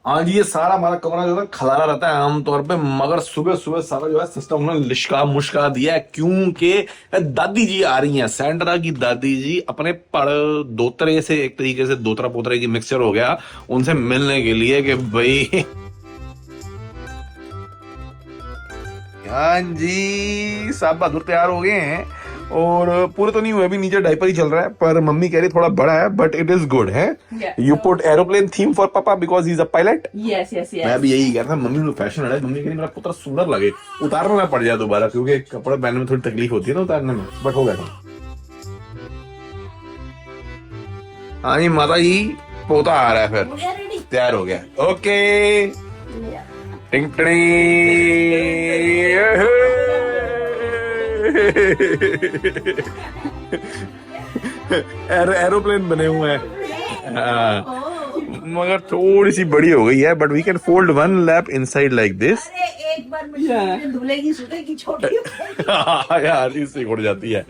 हाँ जी, ये सारा हमारा कमरा जो है खलारा रहता है आमतौर पे, मगर सुबह सुबह सारा जो है सिस्टम उन्होंने लिशका मुश्का दिया है, क्योंकि दादी जी आ रही हैं। सैंड्रा की दादी जी अपने पड़ दोतरे से, एक तरीके से दोतरा पोतरे की मिक्सचर हो गया, उनसे मिलने के लिए कि भाई हाँ जी, साहब बहादुर तैयार हो गए हैं। और पूरे तो नहीं हुए अभी, नीचे डायपर ही चल रहा है, पर मम्मी कह रही थोड़ा बड़ा है, बट इट इज गुड है। You put aeroplane theme for papa because he is a pilot. Yes, yes, yes. मैं भी यही कह रहा था, मम्मी में फैशन है, मम्मी कह रही मेरा पुत्र सुंदर लगे, उतारना ना पड़ जाए दोबारा, क्योंकि कपड़े पहनने में थोड़ी तकलीफ होती है ना उतारने में, बट हो गया। हाँ जी माता जी, पोता आ रहा है, फिर तैयार हो गया। ओके टिंग एरोप्लेन बने हुए हैं। हाँ, मगर थोड़ी सी बड़ी हो गई है, but we can fold one lap inside like this. अरे एक बार मशीन धुलेगी सुलेगी छोटी यार इससे उड़ जाती है,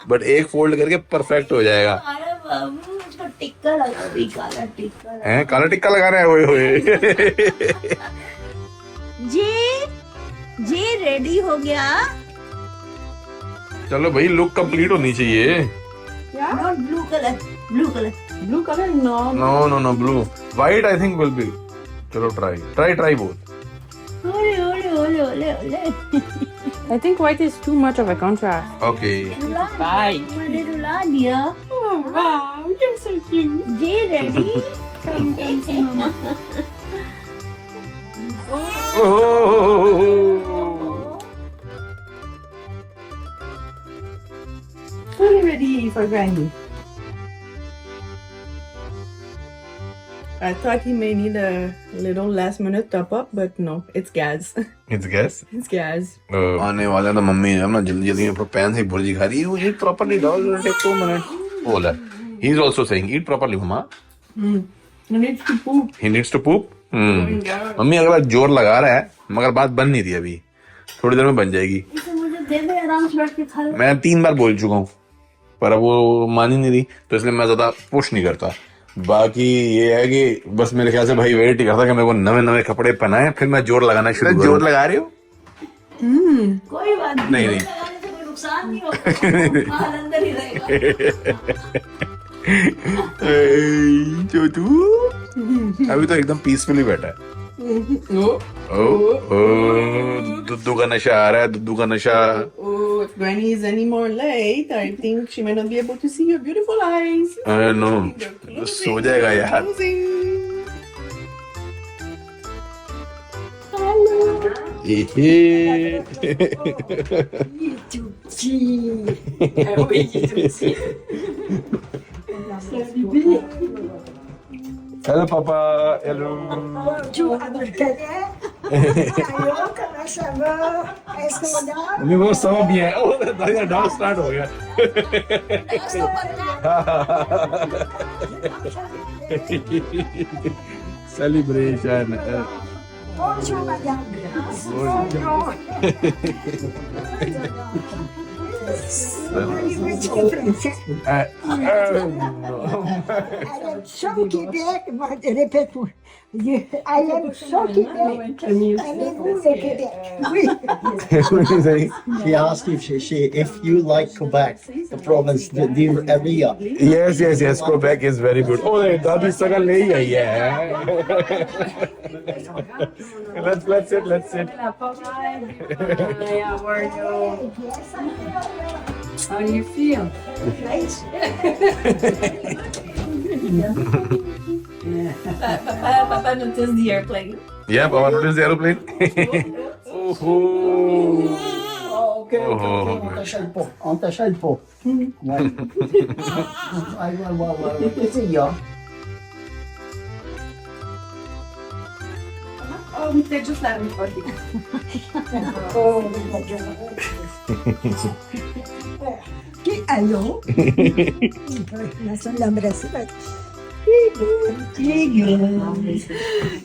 बट एक फोल्ड करके परफेक्ट हो जाएगा। अरे बाबू उसको टिक्का लगा दी, काला टिक्का हैं, काला टिक्का लगा रहे हैं, ओए होए। जी रेडी हो गया। चलो भाई, लुक कंप्लीट होनी चाहिए। Not blue colour, blue colour, Blue color? No. No blue, white I think will be. चलो ट्राई बोथ। ओले ओले ओले ओले ओले I think white is too much of a contrast. Okay Bye. मैंने रुला दिया। Oh wow, you're so cute. जी ready. Fully ready for Granny. I thought he may need a little last minute top up, but no, it's gas. It's gas. It's gas. आने वाले तो mummy है ना, जल्दी जल्दी अपने पैन से भुर्जी खा रही है। Eat properly dog, it take 2 minutes. बोला he is also saying eat properly mama, He needs to poop. He needs to poop. Mummy अगला जोर लगा रहा है, मगर बात बन नहीं रही अभी, थोड़ी देर में बन जाएगी। इसे मुझे दे दे, आराम से बैठ के खा ले। मैं 3 बार बोल चुका हूँ, पर अब वो मान ही नहीं रही, तो इसलिए मैं ज्यादा पुश नहीं करता। बाकी ये है कि बस मेरे ख्याल से भाई वेट ही करता कि मेरे को नवे नवे कपड़े पहनाए, फिर मैं जोर लगाना शुरू करूं। जोर लगा रही हो? कोई बात नहीं, नहीं। लगाने से कोई नुकसान नहीं होगा, माल अंदर ही रहेगा। छोटू अभी तो एकदम पीसफुली बैठा है। दुद्धू का नशा आ रहा है, दुद्धू का नशा। Oh, if Granny is any more late, I think she may not be able to see your beautiful eyes. No, सो जाएगा यार। हेलो पापा, हेलो। मम्मी वो सो भी है। ओह डांस स्टार्ट हो गया। Celebration. I am so Quebec. She asked if you like Quebec, the province, do you every year? Yes, Quebec is very good. Oh, दादी सगल ले ही आई है। Let's sit. How are you? How do you feel? Papa noticed the airplane. Yeah, Papa noticed the aeroplane. Okay, on the side po. Yeah. Oh, they just let me party. Allô? Nasıl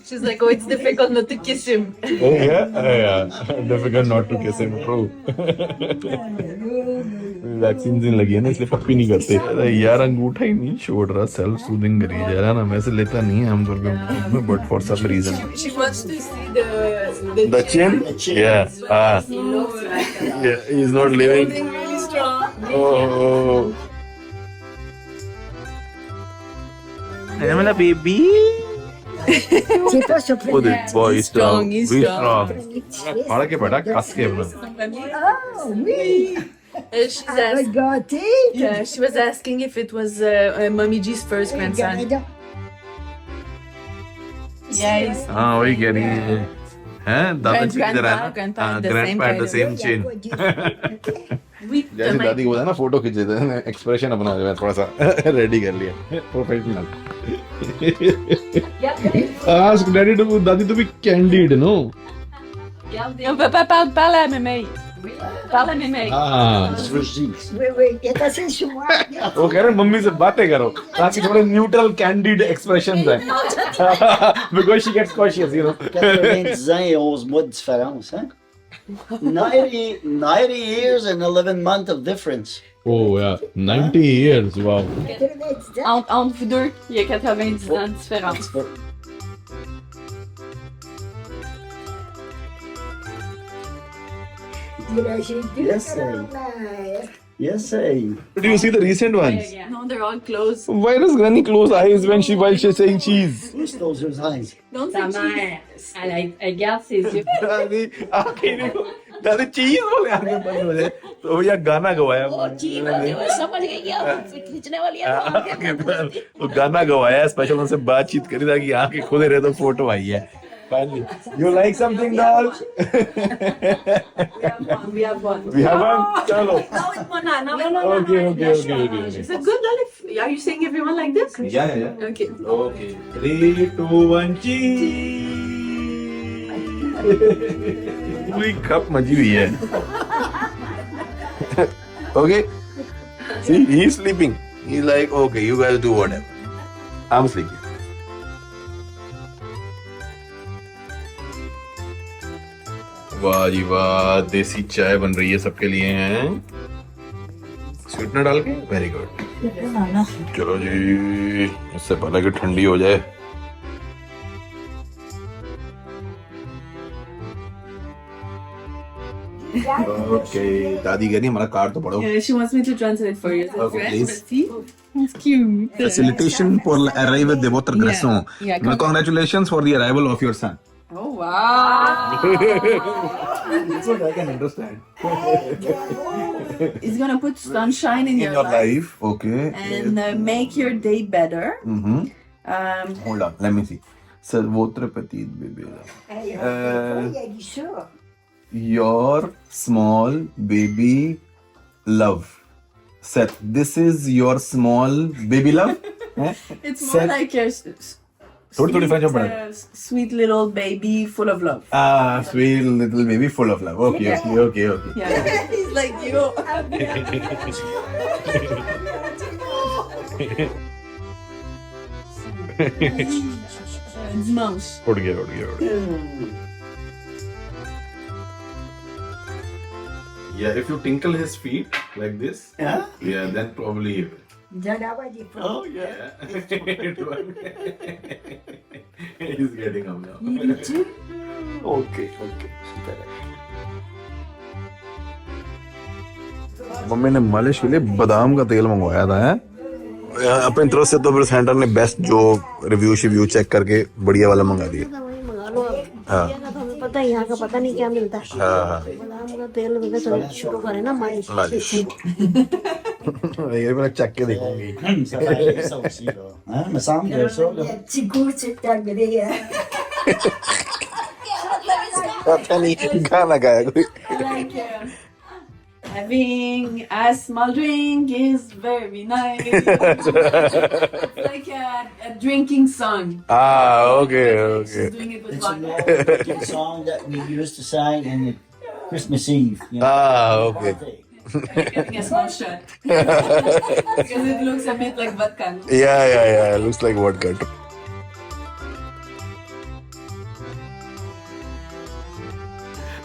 She's like, oh, it's difficult not to kiss him. Yeah. Difficult not to kiss him. True. Vaccine नहीं लगी है ना इसलिए पप्पी नहीं करते। अरे यार अंगूठा ही नहीं छोड़ रहा, सेल्फ सूदिंग करी जा रहा ना। वैसे लेता नहीं है आमतौर पे, but for some reason She wants to see the the chin, या He looks like a he is not living. holding really strong. Oh मेरा बेबी, Ti posso ओ दे prendere? Boy strong, he's we strong. Strong. खड़ा के बैठा कस के अपना। Oh, oui. She's asking, Regardez. yeah, she was asking if it was Mommy G's first grandson. Yes. हाँ वही कह रही है, हैं दादाजी किधर है ना? grandpa हाँ had the same grandpa kind the of- same chain. We, जैसे दादी को बोला ना फोटो खींचे थे, एक्सप्रेशन अपना मैं थोड़ा सा रेडी कर लिया professional. Ask daddy to, dadi to be candid no. Papa, parle à Mémé. Parle à Mémé. हाँ That's what she thinks. Oui, oui, il est assez sur moi. वो कह रहे हैं मम्मी से बातें करो ताकि थोड़े न्यूट्रल कैंडिड एक्सप्रेशंस हैं, because she gets cautious you know. 91 mois de différence, hein? 90 years and 11 months of difference. ओह यार 90 years, wow. Entre vous deux, il y a 90 ans de différence. Yes, sir. Yes, sir. Do you see the recent ones? No, they're all closed. Why does Granny close eyes when she's saying cheese? Who closes his eyes? Don't Ta say cheese. mère, elle garde ses yeux. दादी आंखें देखो, दादी चीज बोले आंखें बंद हो जाए तो भैया गाना गवाया। समझ गई अब खींचने वाली है आंखें बंद, तो गाना गवाया, स्पेशल उनसे बातचीत करी ताकि आंखें खुले रहे तो फोटो आई है। Finally, you like something, doll? We have one. We have one. चलो. Now it's Mona. Now No, no, no, Okay, no, okay, it's okay, not. okay, okay. Is it good, Dalif? Are you saying everyone like this? Yeah. Okay. Okay. 3, 2, 1, cheese. पूरी cup मजी हुई है। Okay. See, he's sleeping. He's like, okay, you guys do whatever. I'm sleeping. वाह जी वाह, देसी चाय बन रही है सबके लिए हैं, स्वीटनर डाल के। Very good. चलो जी, इससे पहले कि ठंडी हो जाए। ओके, दादी कह रही हमारा कार्ड तो पढ़ो। Yeah, she wants me to translate for you. Okay, please. See? It's cute. Facilitation for arrival de votre garçon. Yeah, Well, congratulations for the arrival of your son. Oh, wow. That's what I can understand. It's gonna put sunshine in In your life, okay. and make your day better. Mm-hmm. Hold on, let me see. Sir, votre petite bébé. Your small baby love. Seth, this is your small baby love? It's more Seth. like a थोड़ी French में पढ़ा। sweet little baby full of love. Ah, sweet little baby full of love. Okay. Yeah. He's like you. Dimanche. उठ गया। Yeah, if you tinkle his feet like this, Yeah? yeah, then probably he will. Oh, yeah. He's getting up now. Okay. Mummy ने मालिश के लिए बादाम का तेल मंगवाया था, है अपनी तरफ से। तो फिर सेंटर ने बेस्ट जो रिव्यू चेक करके बढ़िया वाला मंगा दिया। हाँ हमें पता है यहाँ का पता नहीं क्या मिलता है। हाँ बादाम का तेल वगैरह तो शुरू करें ना मालिश। ये मैं चेक के देखूंगी। Ça va aller, ça aussi, là. Hein? Me semble que ça, là. Petit goût, c'est agréable. पता नहीं गाना गाया कोई। Like having a small drink is very nice. It's like a drinking song. Okay. She's doing it with It's a vodka. American song that we used to sing in Christmas Eve. You know? Okay. Birthday. Getting a small shot. Because it looks a bit like vodka. Yeah. Looks like vodka.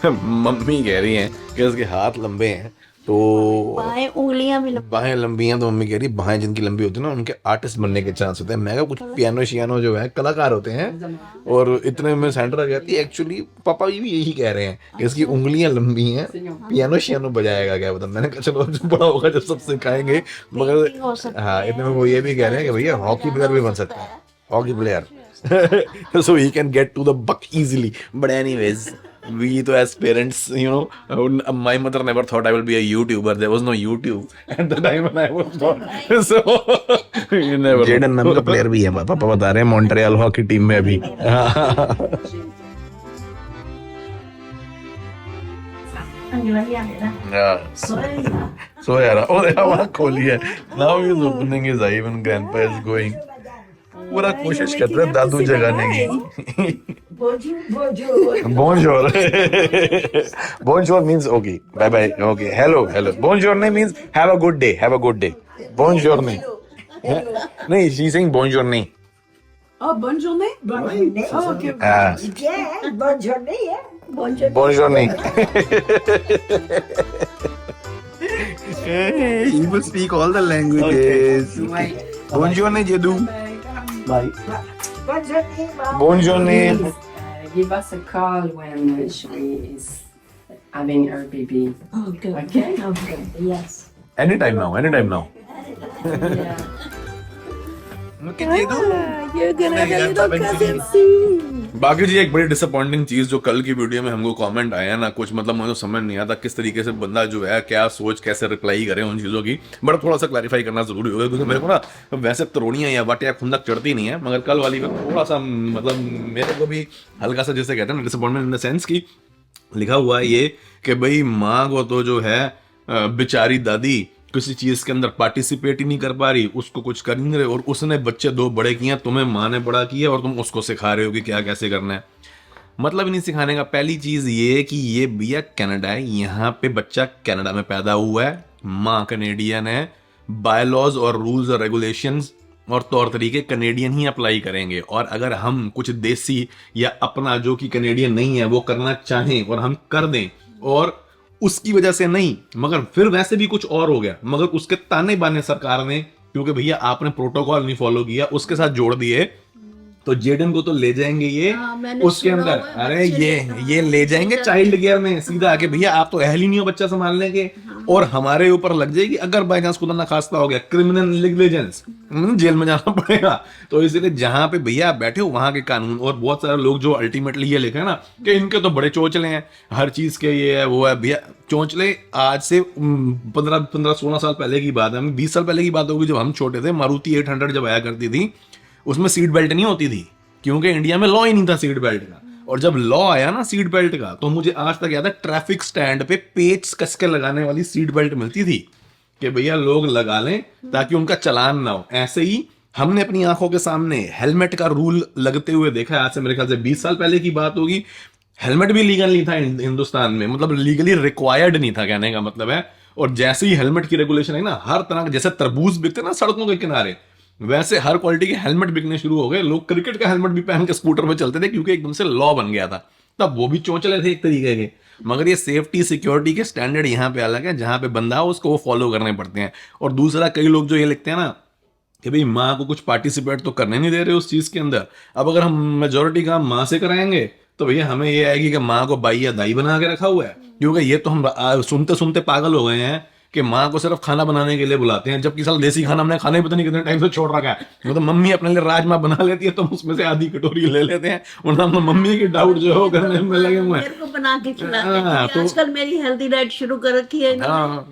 Mummy कह रही हैं कि उसके हाथ लंबे हैं तो बाएं उंगलियां भी बाहें लंबी हैं, तो मम्मी कह रही बाहें जिनकी लंबी होती है ना उनके आर्टिस्ट बनने के चांस होते हैं। मैं कहा कुछ पियानो शियानो जो है कलाकार होते हैं, और इतने में सेंटर आ जाती है। एक्चुअली पापा भी यही कह रहे हैं कि इसकी उंगलियां लंबी हैं, पियानो शियानो बजाएगा क्या पता। मैंने कहा चलो जब बड़ा होगा जब सब सिखाएंगे। मगर हो सकता हाँ, इतने में वो ये भी कह रहे हैं कि भैया हॉकी प्लेयर भी बन सकता है, hockey player so he can get to the buck easily. But anyways, we to as parents, you know, my mother never thought I will be a YouTuber. There was no YouTube at the time when I was born. So you never. Jaden नाम का player भी है, पापा बता रहे हैं Montreal hockey team में अभी। So यार, oh यार वहाँ खोली है। Now he is opening his eye when grandpa is going. पूरा कोशिश कर रहे हैं दादू जगाने की। Bonjour. Bonjour means okay. Bye bye. Okay. Hello. Hello. Bonjourne means have a good day. Have a good day. Bonjourne. नहीं, she's saying bonjourne. Oh, bonne journée. Oh, okay. Ah. है बहुत छोटे है बहुत Bonjourne. He will speak all the languages. Bonjourne, Jedu. Bye. Bonjourne. Give us a call when she is having her baby. Oh, good. Okay? Okay. Yes. Anytime now. Anytime now. Yeah. Look at Jedu. You're gonna have a little cousin बाकी जी एक बड़ी disappointing चीज जो कल की video में हमको comment आया ना, कुछ मतलब मुझे समझ नहीं आता किस तरीके से बंदा जो है क्या सोच कैसे रिप्लाई करे उन चीज़ों की। बट थोड़ा सा क्लैरिफाई करना जरूरी होगा, क्योंकि मेरे को ना वैसे तरोड़ियाँ या वाटियाँ खुंदक चढ़ती नहीं है, मगर कल वाली में थोड़ा सा मतलब मेरे को भी हल्का सा जैसे कहते हैं ना डिसअपॉइंटमेंट इन द सेंस की लिखा हुआ है ये कि भाई माँ को तो जो है बेचारी दादी किसी चीज के अंदर पार्टिसिपेट ही नहीं कर पा रही, उसको कुछ कर नहीं रहे, और उसने बच्चे 2 बड़े किए, तुम्हें माँ ने बड़ा किया और तुम उसको सिखा रहे हो कि क्या कैसे करना है। मतलब ही नहीं सिखाने का। पहली चीज ये कि ये भैया कनाडा है, यहाँ पे बच्चा कनाडा में पैदा हुआ है, माँ कनेडियन है, बायलॉज और रूल्स और रेगुलेशंस और तौर तरीके कनेडियन ही अप्लाई करेंगे। और अगर हम कुछ देसी या अपना जो कि कनेडियन नहीं है वो करना चाहें और हम कर दें, और उसकी वजह से नहीं मगर फिर वैसे भी कुछ और हो गया, मगर उसके ताने बाने सरकार ने, क्योंकि भैया आपने प्रोटोकॉल नहीं फॉलो किया, उसके साथ जोड़ दिए, तो जेडन को तो ले जाएंगे ये उसके अंदर। अरे ये ले जाएंगे चाइल्ड केयर में सीधा आके, भैया आप तो अहल ही नहीं हो बच्चा संभालने के, और हमारे ऊपर लग जाएगी अगर बाई चांस खुदा ना खास्ता हो गया क्रिमिनल नेग्लिजेंस, जेल में जाना पड़ेगा। तो इसलिए जहां पे भैया आप बैठे हो वहां के कानून, और बहुत सारे लोग जो अल्टीमेटली ये लिखे ना कि इनके तो बड़े चोचले हैं हर चीज के, ये है वो है, भैया चोचले आज से 15-16 साल पहले की बात है, 20 साल पहले की बात होगी, जब हम छोटे थे मारुति 800 जब आया करती थी उसमें सीट बेल्ट नहीं होती थी, क्योंकि इंडिया में लॉ ही नहीं था सीट बेल्ट का। और जब लॉ आया ना सीट बेल्ट का, तो मुझे आज तक याद है ट्रैफिक स्टैंड पे पेच कस के लगाने वाली सीट बेल्ट मिलती थी कि भैया लोग लगा लें ताकि उनका चालान ना हो। ऐसे ही हमने अपनी आंखों के सामने हेलमेट का रूल लगते हुए देखा है, आज से मेरे ख्याल से 20 साल पहले की बात होगी। हेलमेट भी लीगल नहीं था हिंदुस्तान में, मतलब लीगली रिक्वायर्ड नहीं था कहने का मतलब है। और जैसे ही हेलमेट की रेगुलेशन है ना, हर तरह के जैसे तरबूज बिकते ना सड़कों के किनारे, वैसे हर क्वालिटी के हेलमेट बिकने शुरू हो गए। लोग क्रिकेट का हेलमेट भी पहन के स्कूटर पे चलते थे, क्योंकि एकदम से लॉ बन गया था। तब वो भी चौंचले थे एक तरीके के, मगर ये सेफ्टी सिक्योरिटी के स्टैंडर्ड यहाँ पे अलग है, जहाँ पे बंदा हो उसको वो फॉलो करने पड़ते हैं। और दूसरा, कई लोग जो ये लिखते हैं ना कि भाई माँ को कुछ पार्टिसिपेट तो करने नहीं दे रहे उस चीज के अंदर। अब अगर हम मेजोरिटी काम माँ से कराएंगे तो भैया हमें ये आएगी कि माँ को बाई या दाई बना के रखा हुआ है, क्योंकि ये तो हम सुनते सुनते पागल हो गए हैं कि माँ को सिर्फ खाना बनाने के लिए बुलाते हैं, जबकि साला देसी खाना हमने खाने पता नहीं कितने टाइम से छोड़ रखा है। मतलब मम्मी अपने लिए राजमा बना लेती है तो हम उसमें से आधी कटोरी ले लेते हैं, वरना हम मम्मी की डाउट जो है करने में लगे हुए हैं। मेरे को बना के खिलाते हैं। तो आजकल मेरी हेल्दी डाइट शुरू कर रखी है।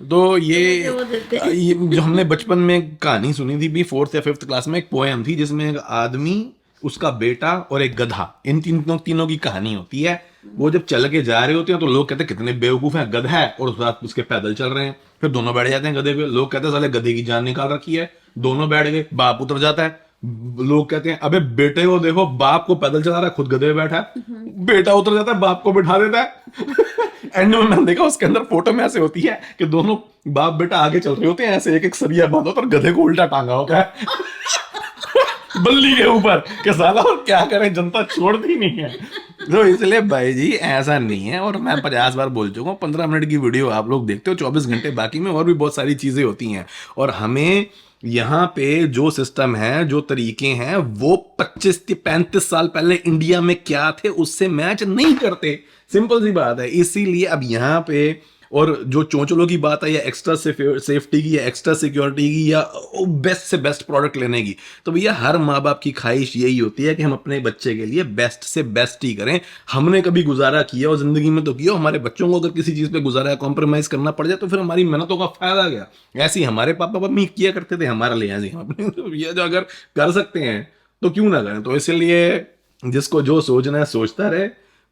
तो ये जो हमने बचपन में कहानी सुनी थी भी 4th या 5th क्लास में, एक पोएम थी जिसमें एक आदमी, उसका बेटा और एक गधा, इन तीनों की कहानी होती है। वो जब चल के जा रहे होते हैं तो लोग कहते हैं कितने बेवकूफ हैं, गधा है और साथ उसके पैदल चल रहे हैं। फिर दोनों बैठ जाते हैं गधे पे, लोग कहते हैं साले गधे की जान निकाल रखी है। दोनों बैठ गए, बाप उतर जाता है, लोग कहते हैं अबे बेटे को देखो, बाप को पैदल चला रहा है, खुद गधे पे बैठा है। बेटा उतर जाता है, बाप को बिठा देता है। एंड में मैंने देखा उसके अंदर फोटो में ऐसे होती है कि दोनों बाप बेटा आगे चल रहे होते हैं, ऐसे एक एक सरिया बांधा और गधे को उल्टा टांगा होता है बल्ली के ऊपर, कि साला और क्या करें, जनता छोड़ती नहीं है। तो इसलिए भाई जी ऐसा नहीं है, और मैं 50 बार बोल चुका हूँ, 15 मिनट की वीडियो आप लोग देखते हो, 24 घंटे बाकी में और भी बहुत सारी चीजें होती हैं। और हमें यहाँ पे जो सिस्टम है, जो तरीके हैं, वो 25-35 साल पहले इंडिया में क्या थे उससे मैच नहीं करते। सिंपल सी बात है। इसीलिए अब यहाँ पे, और जो चोंचलों की बात है या एक्स्ट्रा सेफ्टी की या एक्स्ट्रा सिक्योरिटी की या बेस्ट से बेस्ट प्रोडक्ट लेने की, तो भैया हर माँ बाप की ख्वाहिश यही होती है कि हम अपने बच्चे के लिए बेस्ट से बेस्ट ही करें। हमने कभी गुजारा किया और जिंदगी में तो किया, हमारे बच्चों को अगर किसी चीज पे गुजारा कॉम्प्रोमाइज करना पड़ जाए तो फिर हमारी मेहनतों का फायदा गया। ऐसे ही हमारे पापा मम्मी किया करते थे हमारे लिए, ऐसे हम अपने तो ये जो अगर कर सकते हैं तो क्यों ना करें। तो इसलिए जिसको जो सोचना है सोचता रहे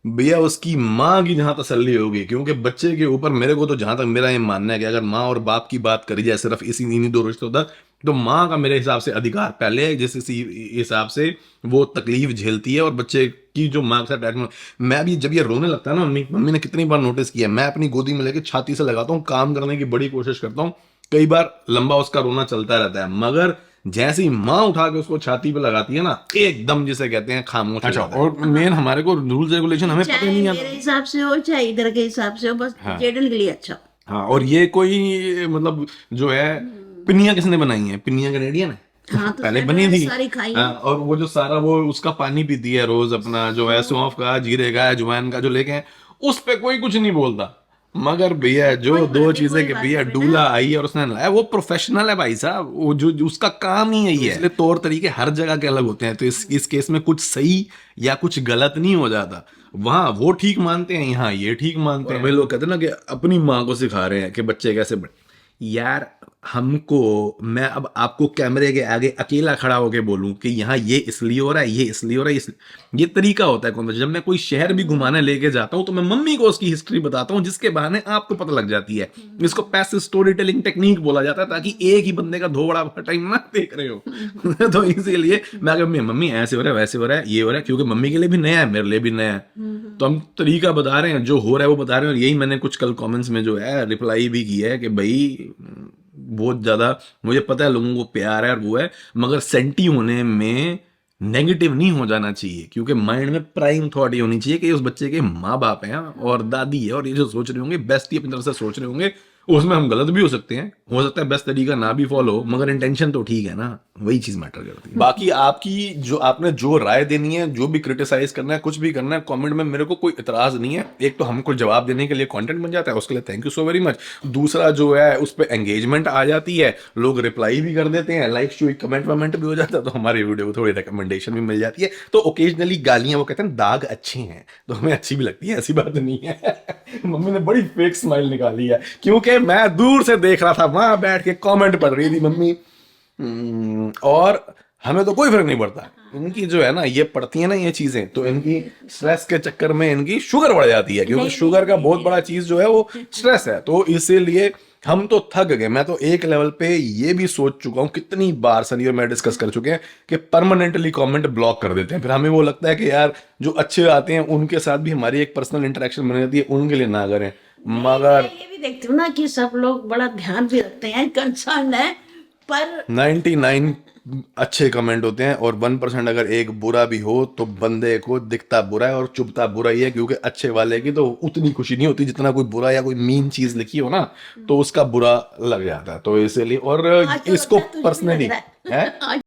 भैया, उसकी माँ की जहां तसल्ली होगी, क्योंकि बच्चे के ऊपर मेरे को तो जहां तक मेरा ये मानना है कि अगर माँ और बाप की बात करी जाए सिर्फ इन्हीं दो रिश्तों तक, तो माँ का मेरे हिसाब से अधिकार पहले है, जिस हिसाब से वो तकलीफ झेलती है और बच्चे की जो माँ के साथ अटैचमेंट। मैं भी जब ये रोने लगता है ना, मम्मी ने कितनी बार नोटिस किया, मैं अपनी गोदी में लेके छाती से लगाता हूँ, काम करने की बड़ी कोशिश करता हूँ, कई बार लंबा उसका रोना चलता रहता है, मगर जैसे ही माँ उठा के उसको छाती पे लगाती है ना, एकदम जिसे कहते हैं खामोश। अच्छा, और मेन हमारे को रूल्स रेगुलेशन हमें पता ही नहीं मेरे आता। हिसाब से हो चाहे इधर के हिसाब से हो, बस जेडल के लिए अच्छा। हाँ, और ये कोई मतलब जो है पिनिया किसने बनाई है? पिनिया कैनेडियन है। हाँ, तो पहले मैंने बनी थी। सारी खाई है। हाँ, और वो जो सारा वो उसका पानी पीती है रोज अपना, जो है सौंफ का, जीरे का, अजवाइन का जो लेके हैं, उस पे कोई कुछ नहीं बोलता। मगर भैया जो दो चीजें कि भैया डूला आई है और उसने लाया, वो प्रोफेशनल है भाई साहब, वो जो उसका काम ही यही है। इसलिए तौर तरीके हर जगह के अलग होते हैं, तो इस केस में कुछ सही या कुछ गलत नहीं हो जाता। वहां वो ठीक मानते हैं, यहाँ ये ठीक मानते हैं। वे लोग कहते हैं ना कि अपनी माँ को सिखा रहे हैं कि बच्चे कैसे यार हमको, मैं अब आपको कैमरे के आगे अकेला खड़ा होके बोलूं कि यहाँ ये इसलिए हो रहा है, ये इसलिए हो रहा है, ये तरीका होता है कौन सा। जब मैं कोई शहर भी घुमाने लेके जाता हूँ तो मैं मम्मी को उसकी हिस्ट्री बताता हूँ, जिसके बहाने आपको पता लग जाती है। इसको पैसिव स्टोरी टेलिंग टेक्निक बोला जाता है, ताकि एक ही बंदे का धो बड़ा टाइम ना देख रहे हो। तो इसीलिए मैं अगर मम्मी ऐसे हो रहा है, वैसे हो रहा है, ये हो रहा है, क्योंकि मम्मी के लिए भी नया है, मेरे लिए भी नया है, तो हम तरीका बता रहे हैं, जो हो रहा है वो बता रहे हैं। और यही मैंने कुछ कल कॉमेंट्स में जो है रिप्लाई भी किया है कि भाई बहुत ज्यादा मुझे पता है लोगों को प्यार है और वो है, मगर सेंटी होने में नेगेटिव नहीं हो जाना चाहिए, क्योंकि माइंड में प्राइम थॉट ये होनी चाहिए कि उस बच्चे के माँ बाप हैं और दादी है, और ये जो सोच रहे होंगे बेस्ट ही अपनी तरफ से सोच रहे होंगे, उसमें हम गलत भी हो सकते हैं, हो सकता है बेस्ट तरीका ना भी फॉलो, मगर इंटेंशन तो ठीक है ना, वही चीज मैटर करती है। बाकी आपकी जो आपने जो राय देनी है, जो भी क्रिटिसाइज करना है, कुछ भी करना है कमेंट में, मेरे को कोई इतराज नहीं है। एक तो हमको जवाब देने के लिए कंटेंट बन जाता है, उसके लिए thank you so very much. दूसरा जो है उस पर एंगेजमेंट आ जाती है, लोग रिप्लाई भी कर देते हैं, लाइक शो कमेंट वमेंट भी हो जाता है, तो हमारी वीडियो को थोड़ी रिकमेंडेशन भी मिल जाती है। तो ओकेजनली गालियां, वो कहते हैं दाग अच्छे हैं, तो हमें अच्छी भी लगती है, ऐसी बात नहीं है। मम्मी ने बड़ी फेक स्माइल निकाली है, क्योंकि मैं दूर से देख रहा था, वहां बैठ के कमेंट पढ़ रही थी मम्मी, और हमें तो कोई फर्क नहीं पड़ता। इनकी जो है ना, ये पड़ती है ना ये चीजें, तो इनकी स्ट्रेस के चक्कर में इनकी शुगर बढ़ जाती है, क्योंकि शुगर का बहुत बड़ा चीज जो है वो स्ट्रेस है। तो इसीलिए हम तो थक गए। मैं तो एक लेवल पे ये भी सोच चुका हूँ, कितनी बार सनी और मैं डिस्कस कर चुके हैं, कि परमानेंटली कमेंट ब्लॉक कर देते हैं। फिर हमें वो लगता है कि यार जो अच्छे आते हैं उनके साथ भी हमारी एक पर्सनल इंटरेक्शन बन जाती है, उनके लिए ना करें। मगर मैं ये भी देखती हूँ ना कि सब लोग बड़ा ध्यान भी रखते हैं, कंसर्न है, पर 99 अच्छे कमेंट होते हैं, और 1% अगर एक बुरा भी हो तो बंदे को दिखता बुरा है और चुभता बुरा ही है, क्योंकि अच्छे वाले की तो उतनी खुशी नहीं होती जितना कोई बुरा या कोई मीन चीज लिखी हो ना, तो उसका बुरा लग जाता है। तो इसीलिए, और आज तो इसको लगता है तुझे भी लग पर्सनली रहा है। आज